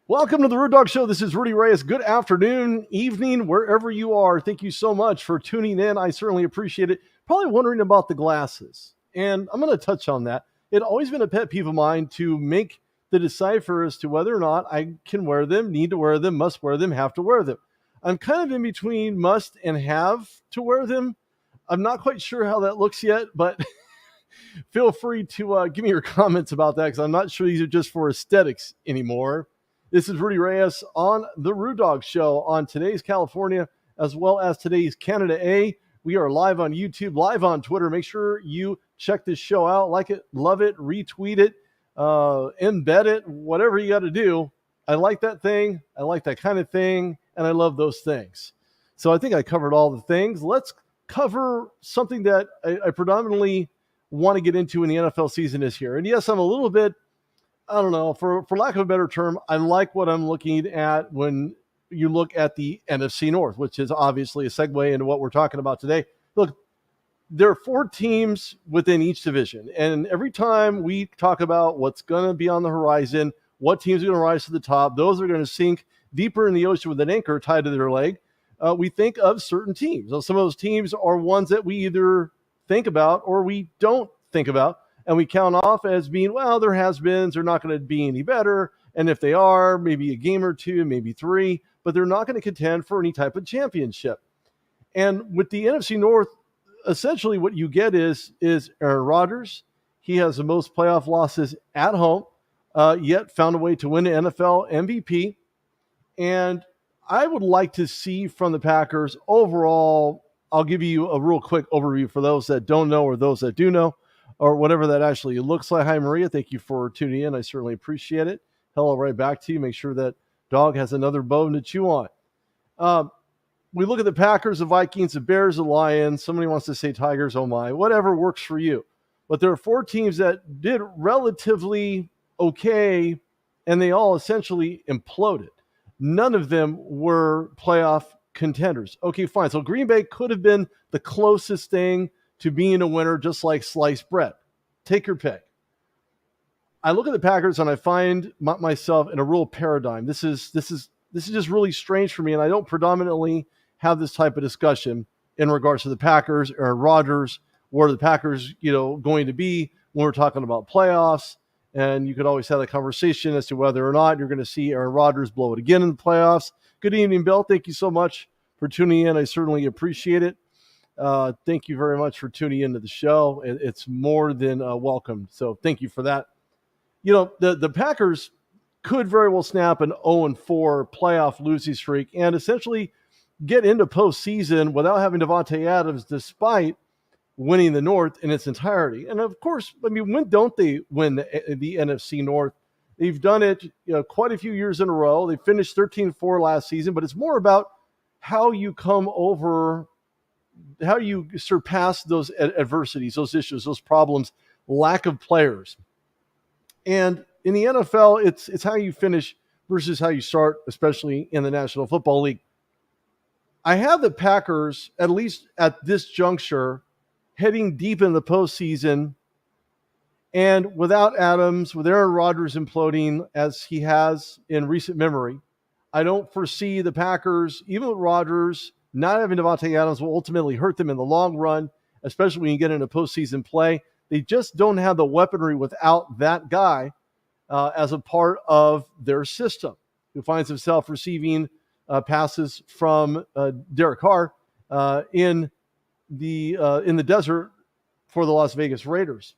Welcome to the Rude Dog Show. This is Rudy Reyes. Good afternoon, evening, wherever you are. Thank you so much for tuning in. I certainly appreciate it. Probably wondering about the glasses, and I'm going to touch on that. It's always been a pet peeve of mine to make the decipher as to whether or not I can wear them, need to wear them, must wear them, have to wear them. I'm kind of in between must and have to wear them. I'm not quite sure how that looks yet, but feel free to give me your comments about that because I'm not sure these are just for aesthetics anymore. This is Rudy Reyes on the Rude Dog Show on today's California as well as today's Canada A. We are live on YouTube, live on Twitter. Make sure you check this show out, like it, love it, retweet it, embed it, whatever you got to do. I like that thing. I like that kind of thing, and I love those things. So I think I covered all the things. Let's cover something that I predominantly want to get into when the NFL season is here. And yes, I'm a little bit, I don't know, for lack of a better term, I like what I'm looking at when you look at the NFC North, which is obviously a segue into what we're talking about today. Look, there are 4 teams within each division, and every time we talk about what's going to be on the horizon, what teams are going to rise to the top, those are going to sink deeper in the ocean with an anchor tied to their leg. We think of certain teams. So some of those teams are ones that we either think about or we don't think about. And we count off as being, well, there has-beens, they're not going to be any better. And if they are, maybe a game or 2, maybe 3, but they're not going to contend for any type of championship. And with the NFC North, essentially what you get is Aaron Rodgers. He has the most playoff losses at home, yet found a way to win the NFL MVP. And I would like to see from the Packers overall, I'll give you a real quick overview for those that don't know or those that do know, or whatever that actually looks like. Hi, Maria. Thank you for tuning in. I certainly appreciate it. Hello, right back to you. Make sure that dog has another bone to chew on. We look at the Packers, the Vikings, the Bears, the Lions. Somebody wants to say Tigers, oh my. Whatever works for you. But there are 4 teams that did relatively okay, and they all essentially imploded. None of them were playoff contenders. Okay, fine. So Green Bay could have been the closest thing to being a winner, just like sliced bread. Take your pick. I look at the Packers and I find myself in a real paradigm. This is just really strange for me, and I don't predominantly have this type of discussion in regards to the Packers or Rodgers, where the Packers, going to be when we're talking about playoffs. And you could always have a conversation as to whether or not you're going to see Aaron Rodgers blow it again in the playoffs. Good evening, Bill. Thank you so much for tuning in. I certainly appreciate it. Thank you very much for tuning into the show. It's more than welcome. So thank you for that. The Packers could very well snap an 0-4 playoff losing streak and essentially get into postseason without having Devontae Adams, despite winning the North in its entirety. And of course, when don't they win the NFC North? They've done it quite a few years in a row. They finished 13-4 last season, but it's more about how you come over, how you surpass those adversities, those issues, those problems, lack of players. And in the NFL, it's how you finish versus how you start, especially in the National Football League. I have the Packers, at least at this juncture, heading deep in the postseason, and without Adams, with Aaron Rodgers imploding as he has in recent memory, I don't foresee the Packers, even with Rodgers, not having Devontae Adams will ultimately hurt them in the long run, especially when you get into postseason play. They just don't have the weaponry without that guy as a part of their system, who finds himself receiving passes from Derek Carr in the desert for the Las Vegas Raiders.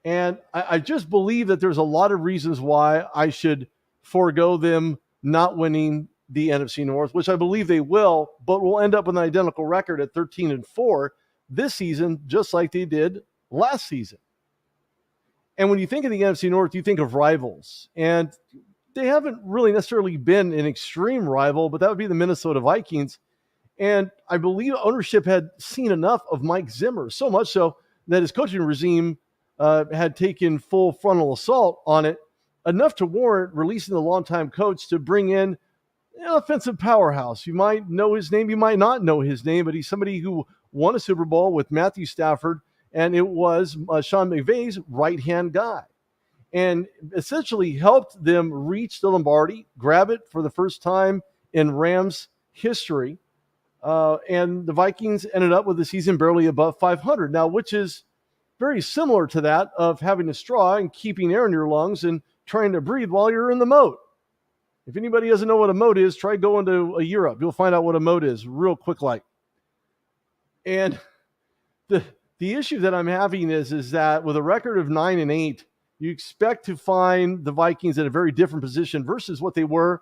And I just believe that there's a lot of reasons why I should forego them not winning the NFC North, which I believe they will, but will end up with an identical record at 13-4 this season, just like they did last season. And when you think of the NFC North, you think of rivals. And they haven't really necessarily been an extreme rival, but that would be the Minnesota Vikings. And I believe ownership had seen enough of Mike Zimmer, so much so that his coaching regime had taken full frontal assault on it, enough to warrant releasing the longtime coach to bring in an offensive powerhouse. You might know his name, you might not know his name, but he's somebody who won a Super Bowl with Matthew Stafford, and it was Sean McVay's right-hand guy. and essentially helped them reach the Lombardi, grab it for the first time in Rams history. And the Vikings ended up with the season barely above 500 now, which is very similar to that of having a straw and keeping air in your lungs and trying to breathe while you're in the moat. If anybody doesn't know what a moat is, try going to Europe. You'll find out what a moat is real quick like. And the issue that I'm having is that with a record of 9-8, you expect to find the Vikings in a very different position versus what they were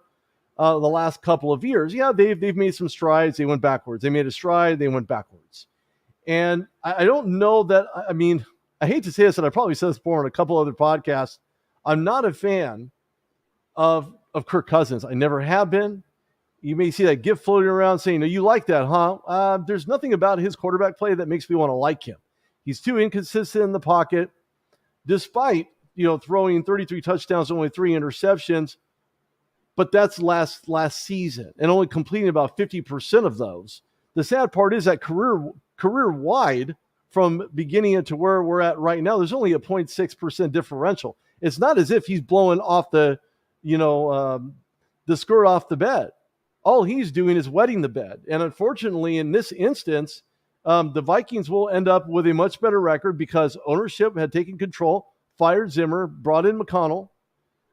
the last couple of years. Yeah, they've made some strides. They went backwards. They made a stride. They went backwards. And I don't know that, I mean, I hate to say this, and I probably said this before on a couple other podcasts. I'm not a fan of Kirk Cousins. I never have been. You may see that gift floating around saying, "No, you like that, huh?" There's nothing about his quarterback play that makes me want to like him. He's too inconsistent in the pocket, despite throwing 33 touchdowns, only 3 interceptions. But that's last season, and only completing about 50% of those. The sad part is that career wide, from beginning to where we're at right now, there's only a 0.6% differential. It's not as if he's blowing off the skirt off the bed. All he's doing is wetting the bed. And unfortunately, in this instance, the Vikings will end up with a much better record because ownership had taken control, fired Zimmer, brought in McConnell,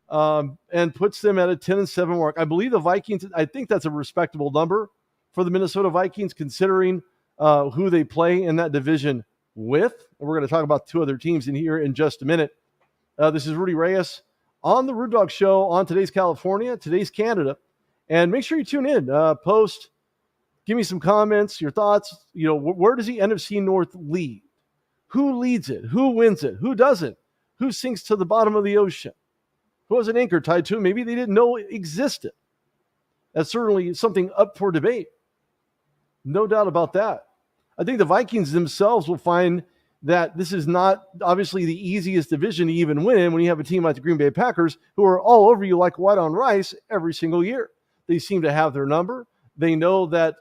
and puts them at a 10-7 mark. I believe the Vikings, I think that's a respectable number for the Minnesota Vikings, considering who they play in that division with. And we're going to talk about 2 other teams in here in just a minute. This is Rudy Reyes on the Rude Dog Show on today's California, today's Canada. And make sure you tune in, post, give me some comments, your thoughts. Where does the NFC North lead? Who leads it? Who wins it? Who doesn't? Who sinks to the bottom of the ocean? Who has an anchor tied to him? Maybe they didn't know it existed. That's certainly something up for debate. No doubt about that. I think the Vikings themselves will find that this is not obviously the easiest division to even win when you have a team like the Green Bay Packers who are all over you like white on rice every single year. They seem to have their number. They know that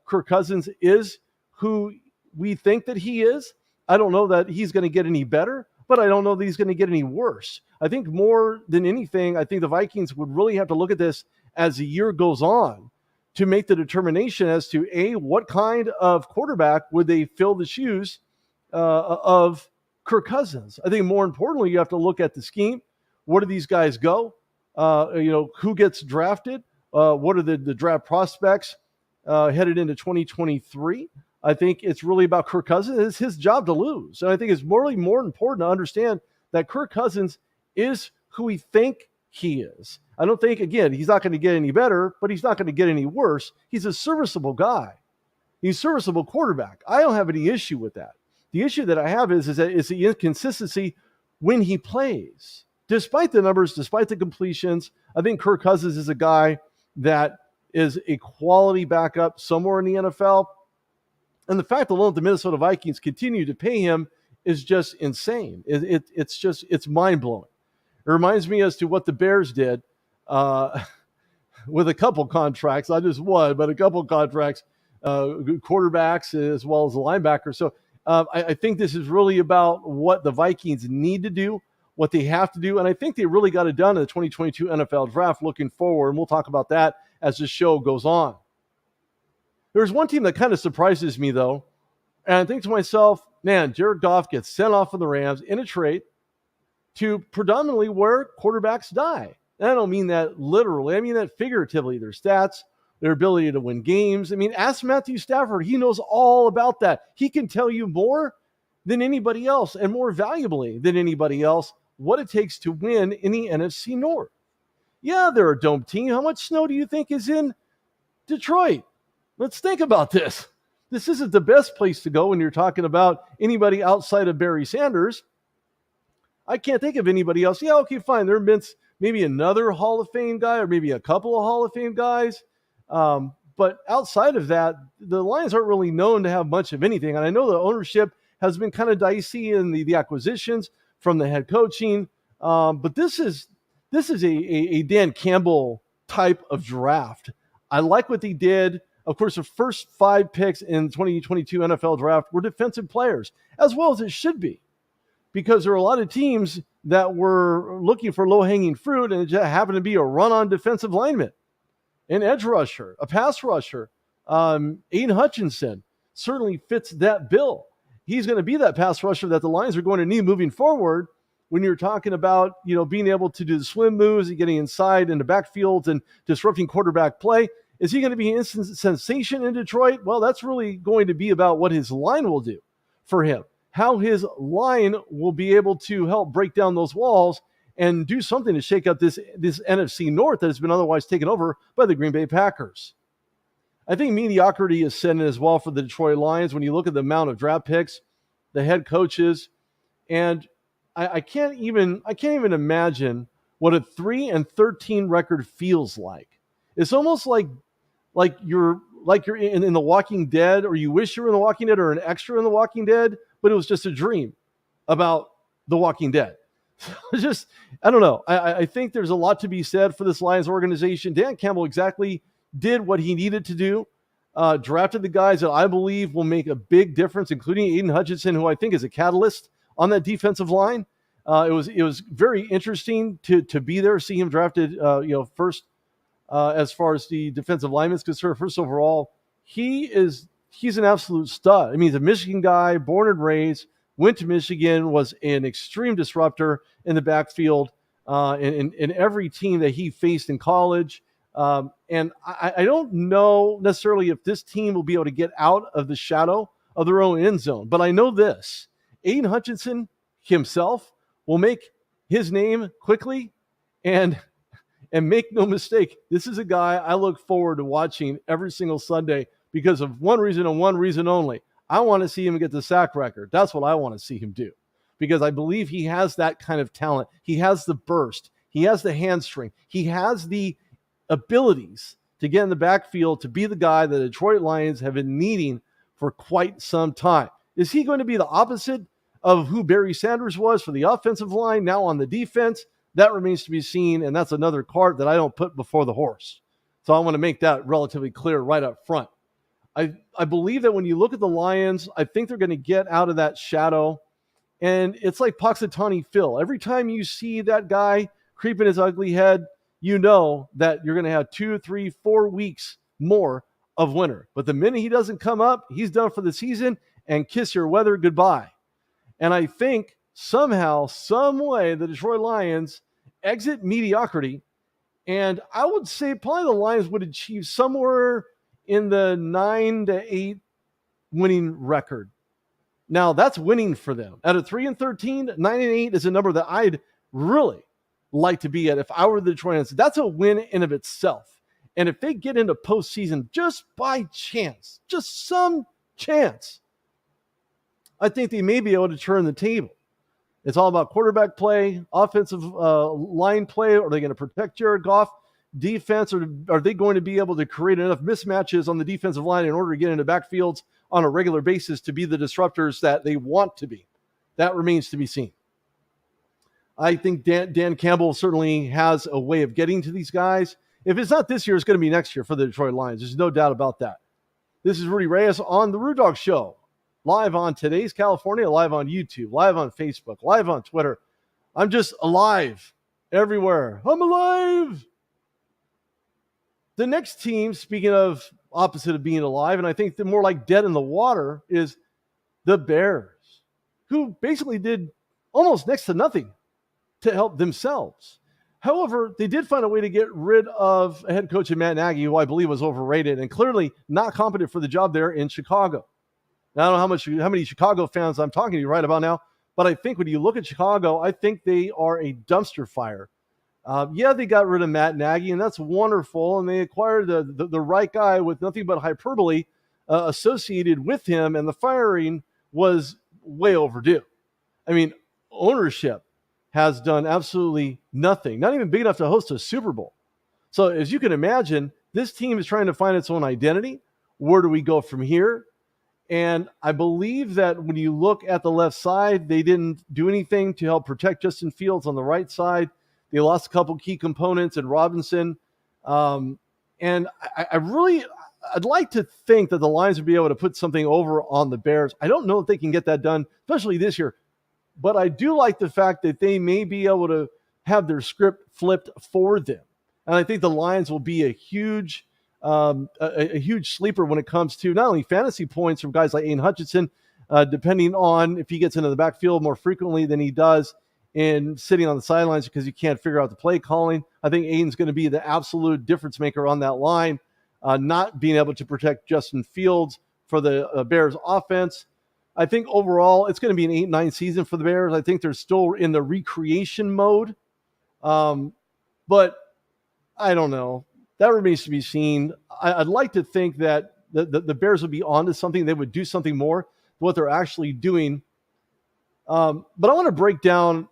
Kirk Cousins is who we think that he is. I don't know that he's going to get any better, but I don't know that he's going to get any worse. I think more than anything, I think the Vikings would really have to look at this as the year goes on to make the determination as to, A, what kind of quarterback would they fill the shoes of Kirk Cousins. I think more importantly, you have to look at the scheme. Where do these guys go? Who gets drafted? What are the draft prospects headed into 2023? I think it's really about Kirk Cousins. It's his job to lose. And I think it's more important to understand that Kirk Cousins is who we think he is. I don't think, again, he's not going to get any better, but he's not going to get any worse. He's a serviceable guy. He's a serviceable quarterback. I don't have any issue with that. The issue that I have is that it's the inconsistency when he plays. Despite the numbers, despite the completions, I think Kirk Cousins is a guy that is a quality backup somewhere in the NFL. And the fact alone that the Minnesota Vikings continue to pay him is just insane. It's mind-blowing. It reminds me as to what the Bears did with a couple contracts, not just one, but a couple contracts, quarterbacks as well as the linebackers. So I think this is really about what the Vikings need to do, what they have to do. And I think they really got it done in the 2022 NFL Draft looking forward. And we'll talk about that as the show goes on. There's one team that kind of surprises me, though. And I think to myself, man, Jared Goff gets sent off from the Rams in a trade to predominantly where quarterbacks die. And I don't mean that literally. I mean that figuratively. Their stats, their ability to win games. I mean, ask Matthew Stafford. He knows all about that. He can tell you more than anybody else and more valuably than anybody else what it takes to win in the NFC North. Yeah, they're a dome team. How much snow do you think is in Detroit? Let's think about this. This isn't the best place to go when you're talking about anybody outside of Barry Sanders. I can't think of anybody else. Yeah, okay, fine. There have been maybe another Hall of Fame guy or maybe a couple of Hall of Fame guys. But outside of that, the Lions aren't really known to have much of anything. And I know the ownership has been kind of dicey in the acquisitions from the head coaching. But this is a Dan Campbell type of draft. I like what they did. Of course, the first 5 picks in the 2022 NFL Draft were defensive players, as well as it should be. because there are a lot of teams that were looking for low-hanging fruit, and it just happened to be a run-on defensive lineman, an edge rusher, a pass rusher. Aiden Hutchinson certainly fits that bill. He's going to be that pass rusher that the Lions are going to need moving forward when you're talking about, being able to do the swim moves and getting inside in the backfield and disrupting quarterback play. Is he going to be an instant sensation in Detroit? Well, that's really going to be about what his line will do for him, how his line will be able to help break down those walls and do something to shake up this NFC North that has been otherwise taken over by the Green Bay Packers. I think mediocrity is set in as well for the Detroit Lions when you look at the amount of draft picks, the head coaches, and I can't even imagine what a 3-13 record feels like. It's almost like you're in The Walking Dead, or you wish you were in The Walking Dead, or an extra in The Walking Dead, but it was just a dream about The Walking Dead. Just, I don't know. I think there's a lot to be said for this Lions organization. Dan Campbell exactly did what he needed to do. Drafted the guys that I believe will make a big difference, including Aiden Hutchinson, who I think is a catalyst on that defensive line. It was very interesting to be there, see him drafted, first as far as the defensive lineman is concerned, first overall. He's an absolute stud. I mean, he's a Michigan guy, born and raised, went to Michigan, was an extreme disruptor in the backfield in every team that he faced in college. And I don't know necessarily if this team will be able to get out of the shadow of their own end zone, but I know this: Aiden Hutchinson himself will make his name quickly, and make no mistake, this is a guy I look forward to watching every single Sunday because of one reason and one reason only. I want to see him get the sack record. That's what I want to see him do, because I believe he has that kind of talent. He has the burst. He has the hamstring. He has the abilities to get in the backfield, to be the guy that the Detroit Lions have been needing for quite some time. Is he going to be the opposite of who Barry Sanders was for the offensive line now on the defense? That remains to be seen, and that's another cart that I don't put before the horse. So I want to make that relatively clear right up front. I believe that when you look at the Lions, I think they're going to get out of that shadow, and it's like Punxsutawney Phil. Every time you see that guy creeping his ugly head, you know that you're going to have 2, 3, 4 weeks more of winter. But the minute he doesn't come up, he's done for the season, and kiss your weather goodbye. And I think somehow, some way, the Detroit Lions exit mediocrity, and I would say probably the Lions would achieve somewhere in the 9-8 winning record. Now, that's winning for them. At a 3-13, 9-8 is a number that I'd really like to be at if I were the Detroit Lions. That's a win in of itself. And if they get into postseason just by chance, just some chance, I think they may be able to turn the table. It's all about quarterback play, offensive line play. Are they going to protect Jared Goff? Defense, or are they going to be able to create enough mismatches on the defensive line in order to get into backfields on a regular basis to be the disruptors that they want to be? That remains to be seen. I think Dan Campbell certainly has a way of getting to these guys. If it's not this year, it's going to be next year for the Detroit Lions. There's no doubt about that. This is Rudy Reyes on The Rude Dog Show, live on Today's California, live on YouTube, live on Facebook, live on Twitter. I'm just alive everywhere. I'm alive. The next team, speaking of opposite of being alive, and I think they're more like dead in the water, is the Bears, who basically did almost next to nothing to help themselves. However, they did find a way to get rid of a head coach in Matt Nagy, who I believe was overrated and clearly not competent for the job there in Chicago. Now, I don't know how many Chicago fans I'm talking to you right about now, but I think when you look at Chicago, I think they are a dumpster fire. They got rid of Matt Nagy, and that's wonderful, and they acquired the right guy with nothing but hyperbole associated with him, and the firing was way overdue. I mean, ownership has done absolutely nothing, not even big enough to host a Super Bowl. So as you can imagine, this team is trying to find its own identity. Where do we go from here? And I believe that when you look at the left side, they didn't do anything to help protect Justin Fields on the right side. They lost a couple key components in Robinson. And I'd like to think that the Lions would be able to put something over on the Bears. I don't know if they can get that done, especially this year. But I do like the fact that they may be able to have their script flipped for them. And I think the Lions will be a huge sleeper when it comes to not only fantasy points from guys like Aiden Hutchinson, depending on if he gets into the backfield more frequently than he does in sitting on the sidelines because you can't figure out the play calling. I think Aiden's going to be the absolute difference maker on that line, not being able to protect Justin Fields for the Bears offense. I think overall it's going to be an 8-9 season for the Bears. I think they're still in the recreation mode. But I don't know. That remains to be seen. I'd like to think that the Bears would be onto something. They would do something more what they're actually doing. But I want to break down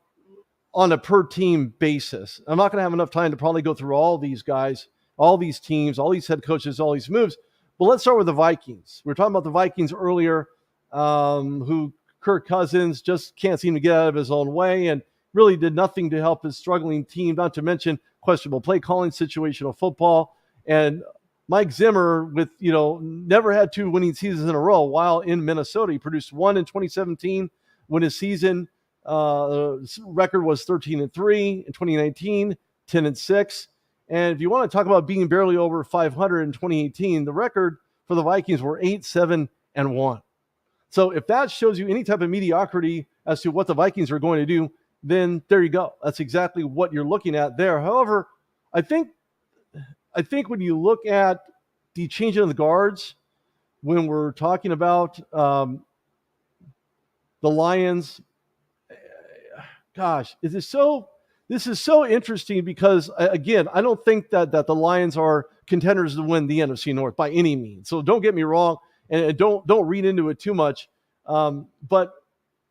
on a per team basis. I'm not going to have enough time to probably go through all these guys, all these teams, all these head coaches, all these moves. But let's start with the Vikings. We were talking about the Vikings earlier, who Kirk Cousins just can't seem to get out of his own way and really did nothing to help his struggling team, not to mention questionable play calling, situational football. And Mike Zimmer, with, never had 2 winning seasons in a row while in Minnesota. He produced 1 in 2017 when his season record was 13-3. In 2019, 10-6. And if you want to talk about being barely over 500 in 2018, the record for the Vikings were 8-7-1. So if that shows you any type of mediocrity as to what the Vikings are going to do, then there you go. That's exactly what you're looking at there. However, I think when you look at the changing of the guards, when we're talking about the Lions, gosh, this is so interesting because, again, I don't think that the Lions are contenders to win the NFC North by any means. So don't get me wrong, and don't read into it too much. But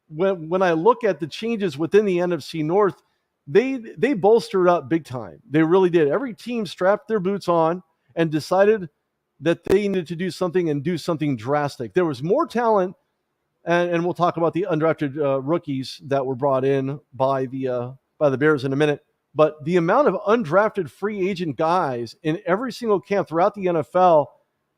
when I look at the changes within the NFC North, they bolstered up big time. They really did. Every team strapped their boots on and decided that they needed to do something and do something drastic. There was more talent, and we'll talk about the undrafted rookies that were brought in by the Bears in a minute. But the amount of undrafted free agent guys in every single camp throughout the NFL,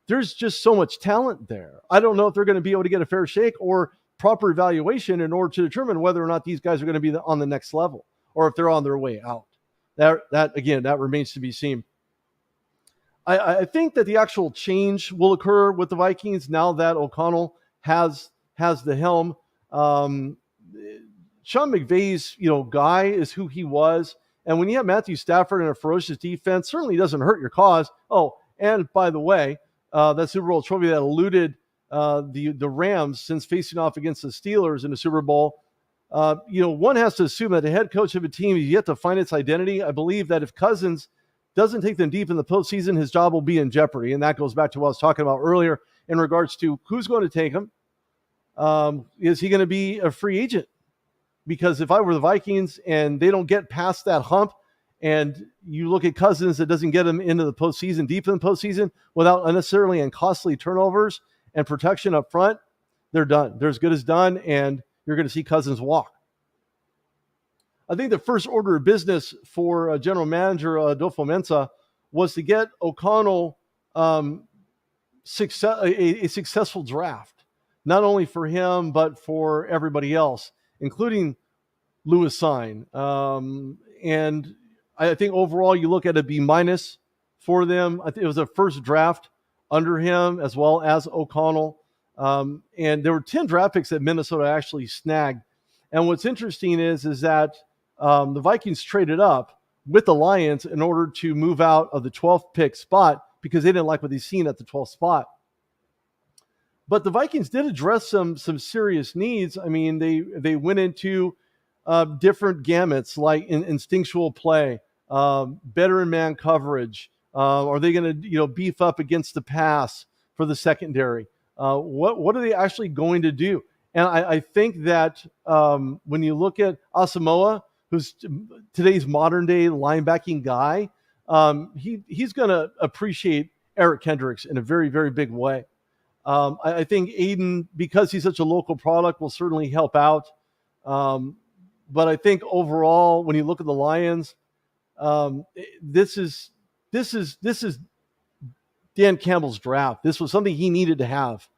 there's just so much talent there. I don't know if they're going to be able to get a fair shake or proper evaluation in order to determine whether or not these guys are going to be on the next level or if they're on their way out. That remains to be seen. I think that the actual change will occur with the Vikings now that O'Connell has the helm. Sean McVay's guy is who he was, and when you have Matthew Stafford and a ferocious defense, certainly doesn't hurt your cause. Oh, and by the way, that Super Bowl trophy that eluded the Rams since facing off against the Steelers in the Super Bowl. One has to assume that the head coach of a team is yet to find its identity. I believe that if Cousins doesn't take them deep in the postseason, his job will be in jeopardy. And that goes back to what I was talking about earlier in regards to who's going to take him. Is he going to be a free agent? Because if I were the Vikings and they don't get past that hump, and you look at Cousins that doesn't get him into the postseason, deep in the postseason, without unnecessarily and costly turnovers and protection up front, they're done. They're as good as done, and you're going to see Cousins walk. I think the first order of business for General Manager Adolfo Mensa was to get O'Connell a successful draft, not only for him, but for everybody else, including Lewis Sine. And I think overall you look at a B- for them. I think it was the first draft under him as well as O'Connell. And there were 10 draft picks that Minnesota actually snagged. And what's interesting is that the Vikings traded up with the Lions in order to move out of the 12th pick spot because they didn't like what they'd seen at the 12th spot. But the Vikings did address some serious needs. I mean, they went into different gamuts like instinctual play, better in man coverage. Are they going to beef up against the pass for the secondary? What are they actually going to do? And I think that when you look at Asamoah, who's today's modern day linebacking guy, he's going to appreciate Eric Kendricks in a very, very big way. I think Aiden, because he's such a local product, will certainly help out. But I think overall, when you look at the Lions, this is Dan Campbell's draft. This was something he needed to have.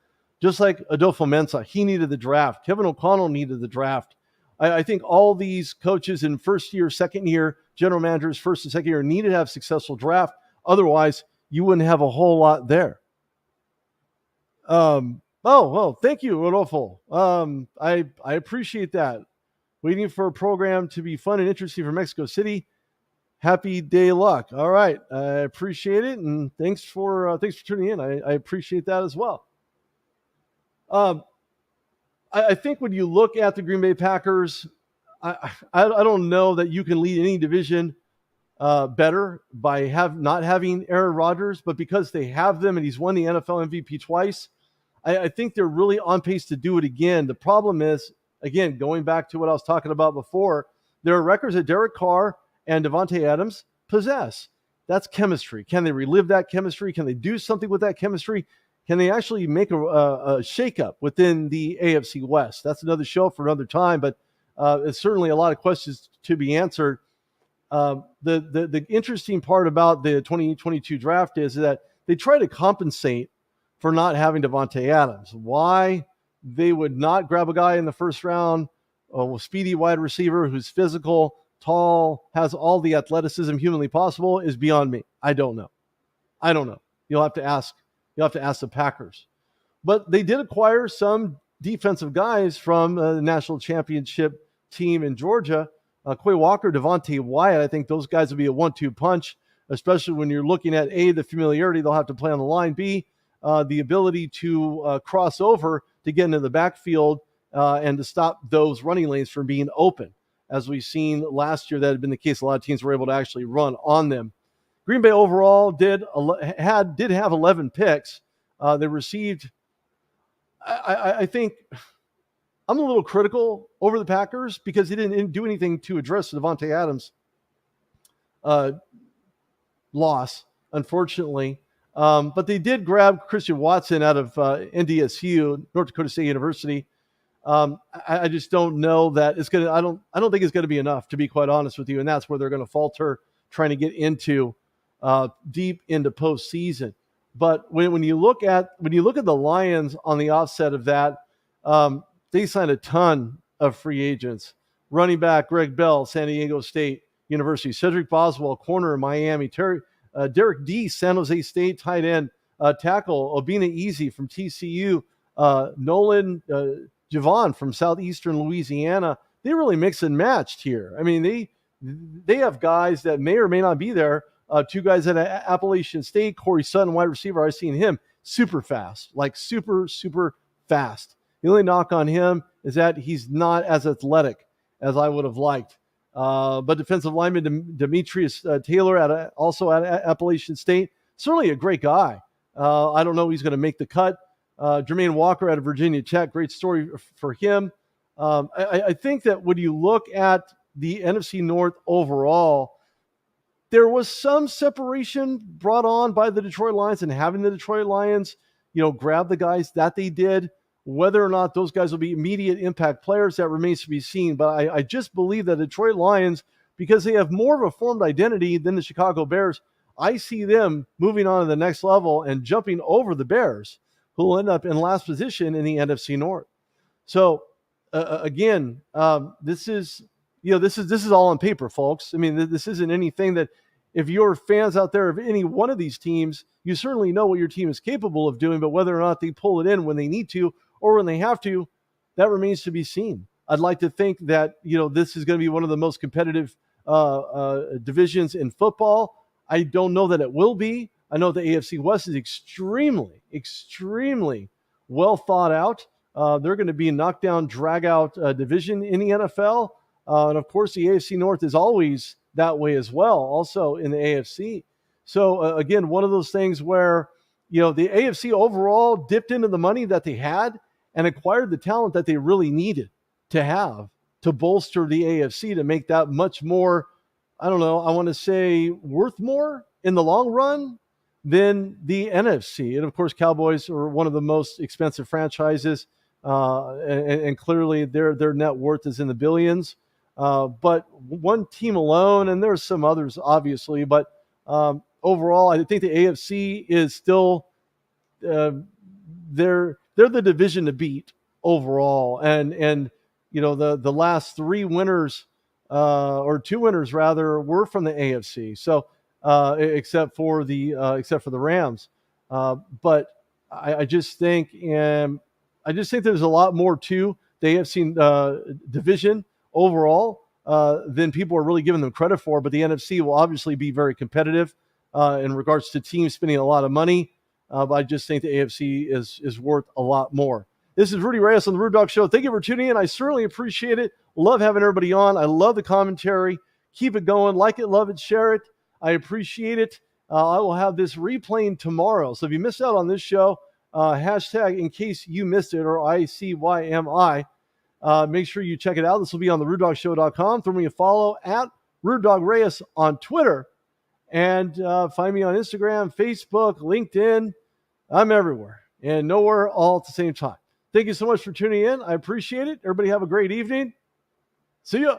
Just like Adolfo Mensa, he needed the draft. Kevin O'Connell needed the draft. I think all these coaches in first year, second year, general managers, first and second year, need to have successful draft. Otherwise, you wouldn't have a whole lot there. Oh, well, thank you, Rodolfo. I appreciate that. Waiting for a program to be fun and interesting for Mexico City. Happy day luck. All right, I appreciate it, and thanks for tuning in. I appreciate that as well. Um, I think when you look at the Green Bay Packers, I don't know that you can lead any division better by not having Aaron Rodgers, but because they have them and he's won the NFL MVP twice, I think they're really on pace to do it again. The problem is, again, going back to what I was talking about before, there are records that Derek Carr and Devontae Adams possess. That's chemistry. Can they relive that chemistry? Can they do something with that chemistry? Can they actually make a shakeup within the AFC West? That's another show for another time, but it's certainly a lot of questions to be answered. The interesting part about the 2022 draft is that they try to compensate for not having Devontae Adams. Why they would not grab a guy in the first round, a speedy wide receiver who's physical, tall, has all the athleticism humanly possible is beyond me. I don't know. You'll have to ask the Packers. But they did acquire some defensive guys from the national championship team in Georgia. Quay Walker, Devontae Wyatt, I think those guys will be a 1-2 punch, especially when you're looking at A, the familiarity they'll have to play on the line, B, the ability to cross over to get into the backfield and to stop those running lanes from being open. As we've seen last year, that had been the case. A lot of teams were able to actually run on them. Green Bay overall did have 11 picks. They received, I think, I'm a little critical over the Packers because they didn't do anything to address the Devontae Adams loss, unfortunately. But they did grab Christian Watson out of NDSU, North Dakota State University. I just don't know that it's going to, I don't think it's going to be enough, to be quite honest with you. And that's where they're going to falter trying to get into deep into postseason. But when you look at the Lions on the offset of that, they signed a ton of free agents. Running back Greg Bell, San Diego State University. Cedric Boswell, corner in Miami. Derek D, San Jose State tight end. Tackle Obina Easy from TCU. Nolan Javon from Southeastern Louisiana. They really mix and matched here. I mean, they have guys that may or may not be there. Two guys at Appalachian State. Corey Sutton, wide receiver. I've seen him super fast, like super, super fast. The only knock on him is that he's not as athletic as I would have liked. But defensive lineman Demetrius Taylor, also at Appalachian State, certainly a great guy. I don't know if he's going to make the cut. Jermaine Walker out of Virginia Tech, great story for him. I think that when you look at the NFC North overall, there was some separation brought on by the Detroit Lions, and having the Detroit Lions, grab the guys that they did. Whether or not those guys will be immediate impact players, that remains to be seen. But I just believe that Detroit Lions, because they have more of a formed identity than the Chicago Bears, I see them moving on to the next level and jumping over the Bears, who will end up in last position in the NFC North. So again, this is all on paper, folks. I mean, this isn't anything that, if you're fans out there of any one of these teams, you certainly know what your team is capable of doing, but whether or not they pull it in when they need to or when they have to, that remains to be seen. I'd like to think that, this is going to be one of the most competitive divisions in football. I don't know that it will be. I know the AFC West is extremely, extremely well thought out. They're going to be a knockdown, drag-out division in the NFL. And, of course, the AFC North is always that way as well, also in the AFC. So, again, one of those things where, the AFC overall dipped into the money that they had and acquired the talent that they really needed to have to bolster the AFC to make that much more, I don't know, I want to say worth more in the long run than the NFC. And, of course, Cowboys are one of the most expensive franchises, and clearly their net worth is in the billions. But one team alone, and there's some others, obviously, but overall, I think the AFC is still they're the division to beat overall, and the last three winners, or two winners rather, were from the AFC. So except for the Rams, but I just think there's a lot more to the AFC division overall than people are really giving them credit for. But the NFC will obviously be very competitive in regards to teams spending a lot of money. But I just think the AFC is worth a lot more. This is Rudy Reyes on the Rude Dog Show. Thank you for tuning in. I certainly appreciate it. Love having everybody on. I love the commentary. Keep it going. Like it, love it, share it. I appreciate it. I will have this replaying tomorrow. So if you missed out on this show, hashtag in case you missed it, or ICYMI, make sure you check it out. This will be on TheRudeDogShow.com. Throw me a follow at Rude Dog Reyes on Twitter. And find me on Instagram, Facebook, LinkedIn. I'm everywhere and nowhere all at the same time. Thank you so much for tuning in. I appreciate it. Everybody have a great evening. See ya.